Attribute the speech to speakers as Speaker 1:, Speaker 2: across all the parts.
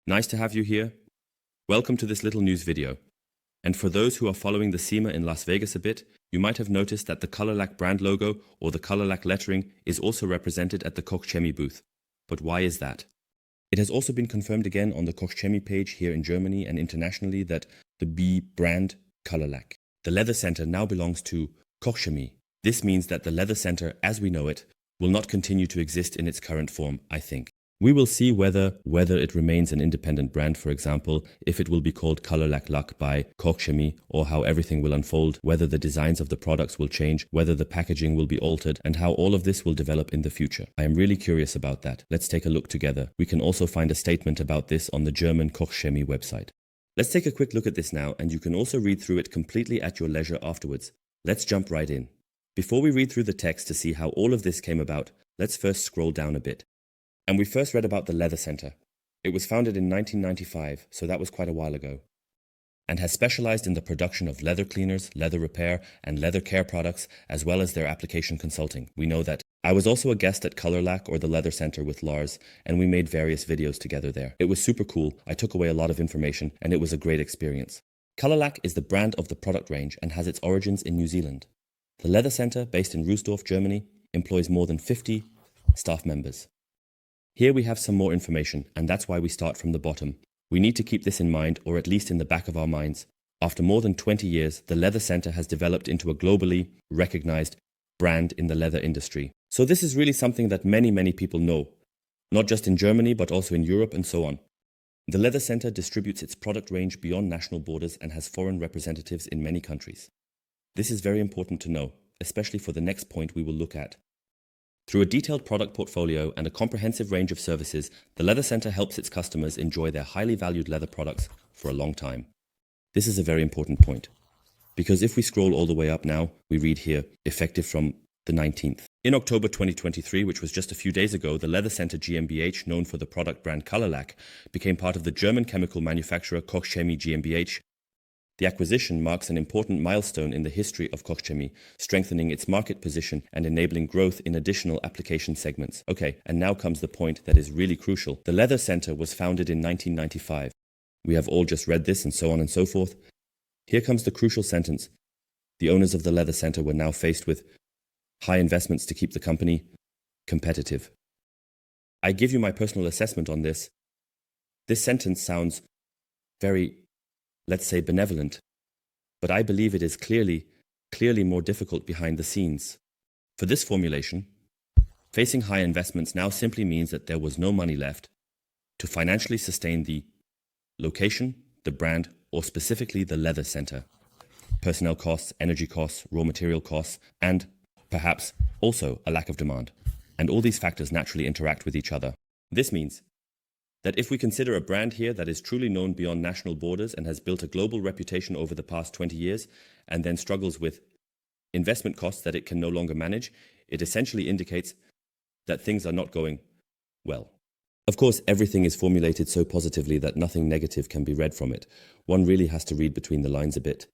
Speaker 1: Nice to have you here. Welcome to this little news video. And for those who are following the SEMA in Las Vegas a bit, you might have noticed that the Colourlock brand logo or the Colourlock lettering is also represented at the KOCH CHEMIE booth. But why is that? It has also been confirmed again on the KOCH CHEMIE page here in Germany and internationally that the B brand Colourlock. The leather center now belongs to KOCH CHEMIE. This means that the leather center, as we know it, will not continue to exist in its current form, I think. We will see whether it remains an independent brand, for example, if it will be called Colourlock by KOCH CHEMIE, or how everything will unfold, whether the designs of the products will change, whether the packaging will be altered, and how all of this will develop in the future. I am really curious about that. Let's take a look together. We can also find a statement about this on the German KOCH CHEMIE website. Let's take a quick look at this now, and you can also read through it completely at your leisure afterwards. Let's jump right in. Before we read through the text to see how all of this came about, let's first scroll down a bit. And we first read about the Leather Center. It was founded in 1995, so that was quite a while ago, and has specialized in the production of leather cleaners, leather repair, and leather care products, as well as their application consulting. We know that. I was also a guest at Colourlock or the Leather Center with Lars, and we made various videos together there. It was super cool. I took away a lot of information, and it was a great experience. Colourlock is the brand of the product range and has its origins in New Zealand. The Leather Center, based in Rüsdorf, Germany, employs more than 50 staff members. Here we have some more information, and that's why we start from the bottom. We need to keep this in mind, or at least in the back of our minds. After more than 20 years, the Leather Center has developed into a globally recognized brand in the leather industry. So this is really something that many people know, not just in Germany, but also in Europe and so on. The Leather Center distributes its product range beyond national borders and has foreign representatives in many countries. This is very important to know, especially for the next point we will look at. Through a detailed product portfolio and a comprehensive range of services, the Leather Center helps its customers enjoy their highly valued leather products for a long time. This is a very important point, because if we scroll all the way up now, we read here, effective from the 19th. In October 2023, which was just a few days ago, the Leather Center GmbH, known for the product brand Colourlock, became part of the German chemical manufacturer KOCH CHEMIE GmbH. The acquisition marks an important milestone in the history of KOCH CHEMIE, strengthening its market position and enabling growth in additional application segments. Okay, and now comes the point that is really crucial. The Leather Center was founded in 1995. We have all just read this and so on and so forth. Here comes the crucial sentence. The owners of the Leather Center were now faced with high investments to keep the company competitive. I give you my personal assessment on this. This sentence sounds very, let's say, benevolent, but I believe it is clearly more difficult behind the scenes. For this formulation, facing high investments now simply means that there was no money left to financially sustain the location, the brand, or specifically the Leather Center. Personnel costs, energy costs, raw material costs, and perhaps also a lack of demand. And all these factors naturally interact with each other. This means that if we consider a brand here that is truly known beyond national borders and has built a global reputation over the past 20 years and then struggles with investment costs that it can no longer manage, it essentially indicates that things are not going well. Of course, everything is formulated so positively that nothing negative can be read from it. One really has to read between the lines a bit.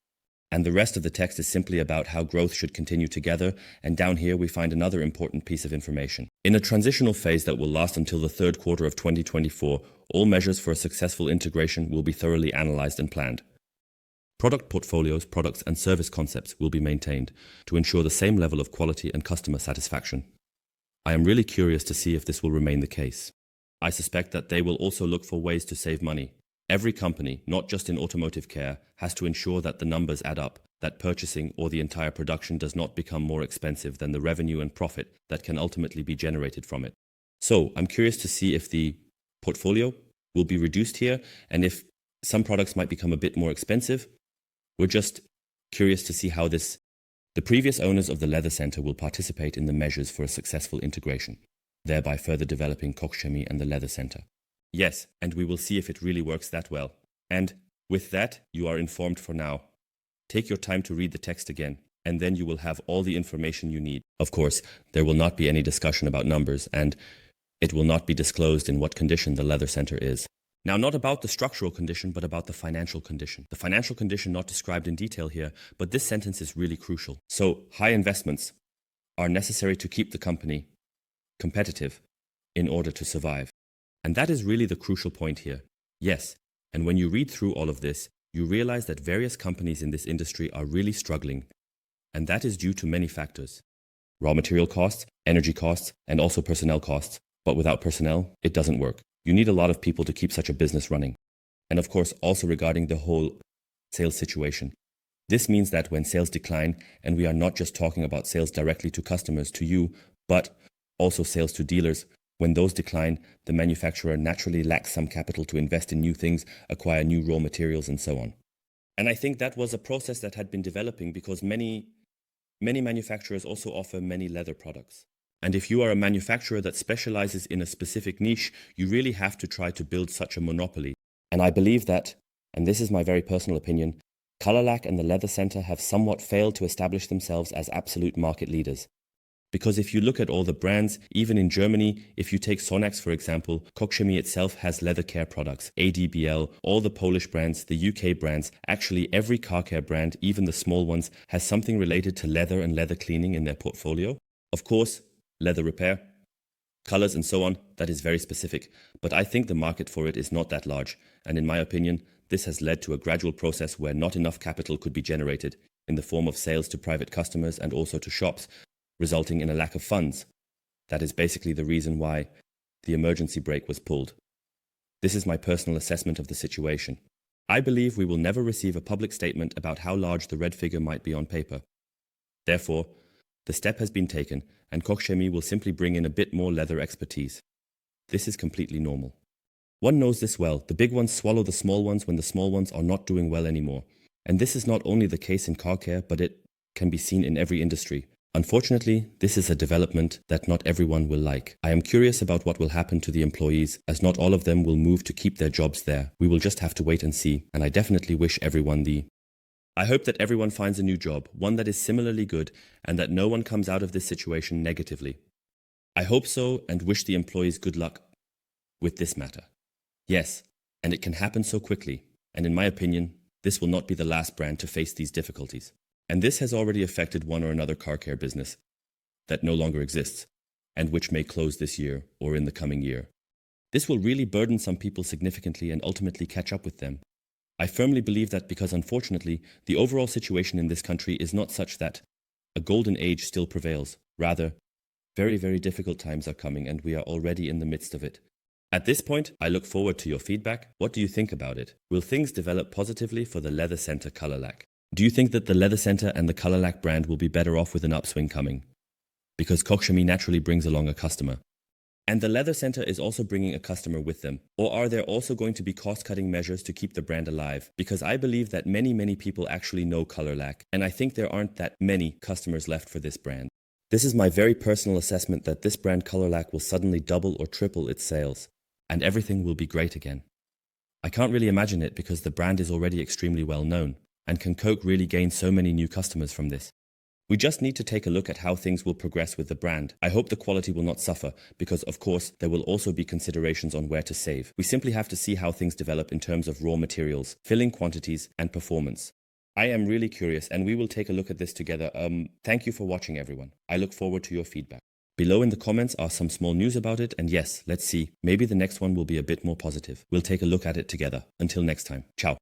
Speaker 1: And the rest of the text is simply about how growth should continue together, and down here we find another important piece of information. In a transitional phase that will last until the third quarter of 2024, all measures for a successful integration will be thoroughly analyzed and planned. Product portfolios, products and service concepts will be maintained to ensure the same level of quality and customer satisfaction. I am really curious to see if this will remain the case. I suspect that they will also look for ways to save money. Every company, not just in automotive care, has to ensure that the numbers add up, that purchasing or the entire production does not become more expensive than the revenue and profit that can ultimately be generated from it. So I'm curious to see if the portfolio will be reduced here and if some products might become a bit more expensive. We're just curious to see how the previous owners of the Leather Center will participate in the measures for a successful integration, thereby further developing KOCH CHEMIE and the Leather Center. Yes, and we will see if it really works that well. And with that, you are informed for now. Take your time to read the text again, and then you will have all the information you need. Of course, there will not be any discussion about numbers, and it will not be disclosed in what condition the Leather Center is. Now, not about the structural condition, but about the financial condition. The financial condition not described in detail here, but this sentence is really crucial. So, high investments are necessary to keep the company competitive in order to survive. And that is really the crucial point here. Yes, and when you read through all of this, you realize that various companies in this industry are really struggling, and that is due to many factors. Raw material costs, energy costs, and also personnel costs. But without personnel, it doesn't work. You need a lot of people to keep such a business running. And of course, also regarding the whole sales situation. This means that when sales decline, and we are not just talking about sales directly to customers, to you, but also sales to dealers, when those decline, the manufacturer naturally lacks some capital to invest in new things, acquire new raw materials, and so on. And I think that was a process that had been developing because many manufacturers also offer many leather products. And if you are a manufacturer that specializes in a specific niche, you really have to try to build such a monopoly. And I believe that, and this is my very personal opinion, Colourlock and the Leather Center have somewhat failed to establish themselves as absolute market leaders. Because if you look at all the brands, even in Germany, if you take Sonax for example, KOCH CHEMIE itself has leather care products, ADBL, all the Polish brands, the UK brands, actually every car care brand, even the small ones, has something related to leather and leather cleaning in their portfolio. Of course, leather repair, colors and so on, that is very specific, but I think the market for it is not that large, and in my opinion, this has led to a gradual process where not enough capital could be generated in the form of sales to private customers and also to shops, resulting in a lack of funds. That is basically the reason why the emergency brake was pulled. This is my personal assessment of the situation. I believe we will never receive a public statement about how large the red figure might be on paper. Therefore, the step has been taken, and KOCH CHEMIE will simply bring in a bit more leather expertise. This is completely normal. One knows this well, the big ones swallow the small ones when the small ones are not doing well anymore. And this is not only the case in car care, but it can be seen in every industry. Unfortunately, this is a development that not everyone will like. I am curious about what will happen to the employees, as not all of them will move to keep their jobs there. We will just have to wait and see, and I definitely wish everyone I hope that everyone finds a new job, one that is similarly good, and that no one comes out of this situation negatively. I hope so and wish the employees good luck with this matter. Yes, and it can happen so quickly, and in my opinion, this will not be the last brand to face these difficulties. And this has already affected one or another car care business that no longer exists, and which may close this year or in the coming year. This will really burden some people significantly and ultimately catch up with them. I firmly believe that because unfortunately, the overall situation in this country is not such that a golden age still prevails. Rather, very, very difficult times are coming and we are already in the midst of it. At this point, I look forward to your feedback. What do you think about it? Will things develop positively for the Leather Center Colourlock? Do you think that the Leather Center and the Colourlock brand will be better off with an upswing coming? Because KOCH CHEMIE naturally brings along a customer. And the Leather Center is also bringing a customer with them. Or are there also going to be cost-cutting measures to keep the brand alive? Because I believe that many people actually know Colourlock, and I think there aren't that many customers left for this brand. This is my very personal assessment that this brand Colourlock will suddenly double or triple its sales, and everything will be great again. I can't really imagine it because the brand is already extremely well known. And can KOCH really gain so many new customers from this? We just need to take a look at how things will progress with the brand. I hope the quality will not suffer because, of course, there will also be considerations on where to save. We simply have to see how things develop in terms of raw materials, filling quantities, and performance. I am really curious and we will take a look at this together. Thank you for watching, everyone. I look forward to your feedback. Below in the comments are some small news about it, and yes, let's see. Maybe the next one will be a bit more positive. We'll take a look at it together. Until next time. Ciao.